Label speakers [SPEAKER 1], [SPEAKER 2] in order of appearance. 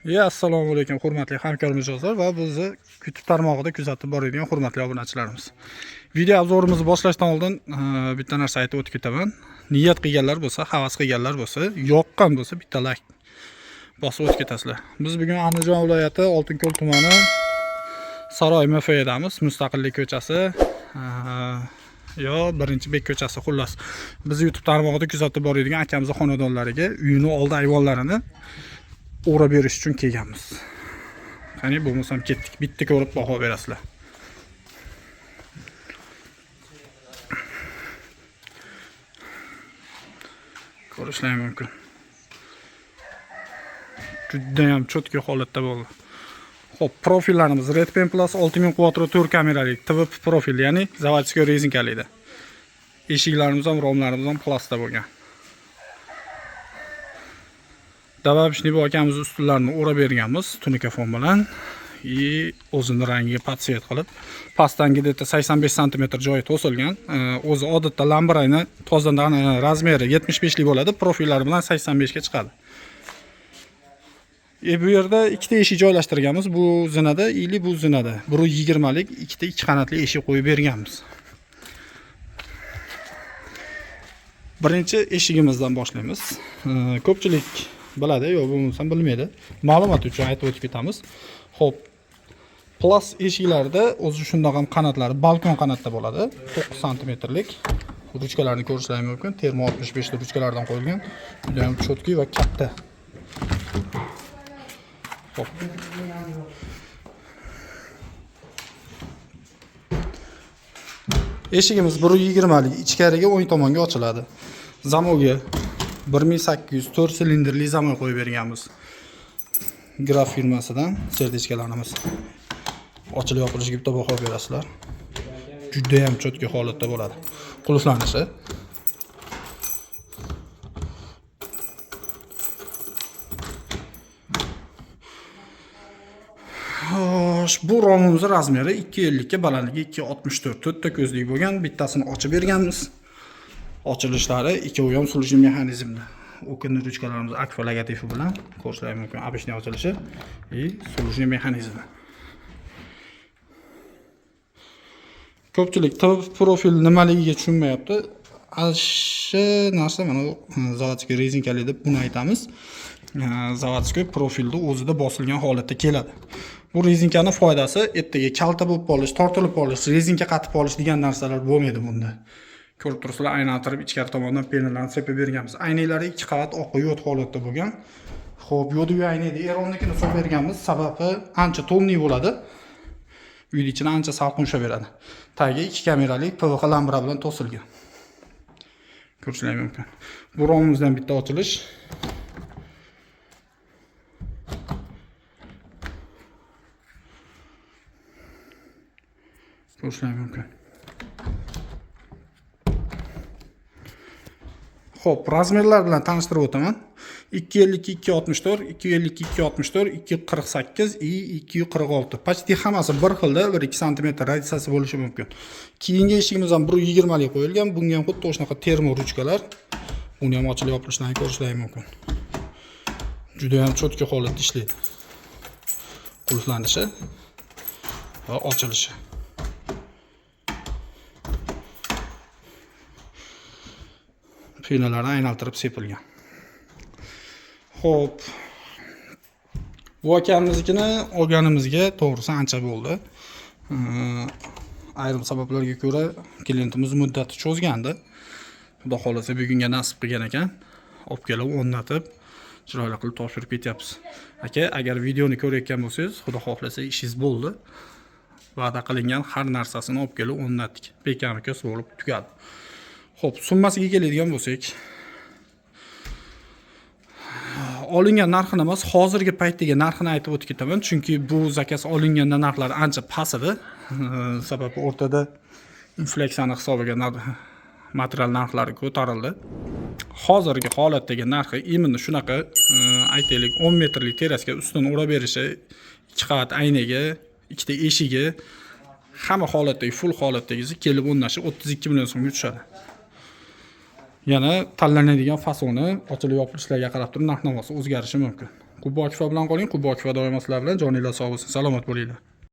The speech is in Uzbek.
[SPEAKER 1] Assalomu alaykum hurmatli hamkor mijozlar va bizni YouTube tarmog'ida kuzatib boradigan hurmatli obunachilarimiz. Video obzorimizni boshlashdan oldin bitta narsa aytib o'tib ketaman. Niyat qilganlar bo'lsa, havas qilganlar bo'lsa, yoqqan bo'lsa bitta like bosib o'tib ketasizlar. Biz bugun Andijon viloyati Oltinko'l tumani Saroy MF'damiz. Mustaqillik ko'chasi yo birinchi bek ko'chasi xullas. Biz YouTube tarmog'ida kuzatib boradigan akamizning xonadonlariga uyini oldi ayvonlarini o'rab berish uchun kelganmiz. Qani bo'lmasam ketdik, bitta ko'rib baho berasizlar. Ko'rishlar mumkin. Juda ham cho'tki holatda bo'ldi. Xo'p, profillarimiz Redpen Plus 6000 Quattro 4 kamerali TVP profil, ya'ni zavodskiy rezinkalikda. Eshiklarimiz ham, romlarimiz ham plasda bo'lgan. Dababishni bu akamiz ustunlarini o'rab berganmiz tunika fon bilan. O'zini rangiga podsvet qilib, pastdangi deta 85 sm joyi to'silgan. O'zi odatda lambrayni tozadan razmeri 75 lik bo'ladi, profillar bilan 85 ga chiqadi. Bu yerda ikkita eshik joylashtirganmiz. Bu zinada, bu zinada. Biri 20 lik, ikkita ikki qanotli eshik qo'yib berganmiz. Birinchi eshigimizdan boshlaymiz. Ko'pchilik biladi, yo'q bo'lmasa bilmaydi. Ma'lumot uchun aytib o'tib ketamiz. Xo'p, Plus eshiklarda o'zi shundoq ham qanotlari balkon qanotda bo'ladi. 9 sm lik. Ruchkalarni ko'rishingiz mumkin. Termo 65 ta ruchkalardan qo'yilgan. Juda ham cho'tki va katta. Xo'p. Eshigimiz 120 lik, ichkariga o'ng tomonga ochiladi. Zamogi 1800 4 silindrli zamon qo'yib berganmiz. Graf firmasidan sertifikatlarimiz. Ochilib yopilishi bitta baho berasizlar. Juda ham cho'tki holatda bo'ladi. Qulflanishi. Bu romimiz razmeri 250 ga, balandligi 264. To'rtta ko'zlik bo'lgan, bittasini ochib berganmiz. Ochilishlari ikkovi ham sulushli mexanizmda. O'kin ruchkalarimiz akfa logotipi bilan ko'rishingiz mumkin. Abishni ochilishi sulushli mexanizmi. Ko'pchilik TVP profil nimaligiga tushunmayapti. Shu narsa mana zavodskiy rezinkali deb buni aytamiz. Zavodskiy profilda o'zida bosilgan holatda keladi. Bu rezinkani foydasi ertaga kalta bo'lib qolish, tortilib qolish, rezinka qatib qolish degan narsalar bo'lmaydi bunda. Ko'rib turibsizlar, aylantirib ichkari tomondan penallarni sepib berganmiz. Aynaklari 2 qavat oq yo't holatda bo'lgan. Xo'p, yo'di aynakni Eronnikini solib berganmiz. Sababi ancha tomli bo'ladi. Uyning ichini ancha salqin ushaveradi. Tagiga 2 kamerali PVX lambra bilan to'silgan. Ko'rishingiz mumkin. Bu romimizdan bitta ochilish. Ko'rishingiz mumkin. Xo'p, razmerlar bilan tanishtirib o'taman. 252 264, 252 264, 248 и 246. Почти hammasi bir xilda 1-2 sm radiusiyasi bo'lishi mumkin. Keyingi eshigimiz ham 120 lik qo'yilgan. Bunga ham xuddi o'shanaqa termo ruchkalar. Uni ham ochilib yopilishlarini ko'rishingiz mumkin. Juda ham cho'tki holatda ishlaydi. Qulflanishi va ochilishi. Finalarni aylantirib sepilgan. Xo'p. Bu akamiznikini olganimizga to'g'risi ancha bo'ldi. Ayrim sabablarga ko'ra klientimiz muddati cho'zgandi. Xudo xolasa bugunga nasib qilgan ekan. Olib kelib o'rnatib, chiroyli qilib topshirib ketyapmiz. Aka, agar videoni ko'rayotgan bo'lsangiz, xudo xolasa ishingiz bo'ldi. Va'da qilingan har narsasini olib kelib o'rnatdik. Bekamikos bo'lib tugadi. Xo'p, summasiga keladigan bo'lsak, olingan narxini emas, hozirgi paytdagi narxini aytib o'tib ketaman, chunki bu zakaz olinganda narxlar ancha past edi. Sababi o'rtada inflyatsiyani hisobiga material narxlari ko'tarildi. Hozirgi holatdagi narxi imini shunaqa, aytaylik 10 metrlik terasga ustini o'rab berishi, 2 qavat aynaga, 2 ta eshigi, hamma holatdagi full holatdagisi kelib o'rnashi 32 million so'mga tushadi. Yana tanlanadigan fasoni, ochilib yopilishlarga qarab turib narx-navosi o'zgarishi mumkin. Qubo Akifa bilan qoling. Qubo Akifa doimo sizlar bilan. Joninglar sog' bo'lsin, salomat bo'linglar.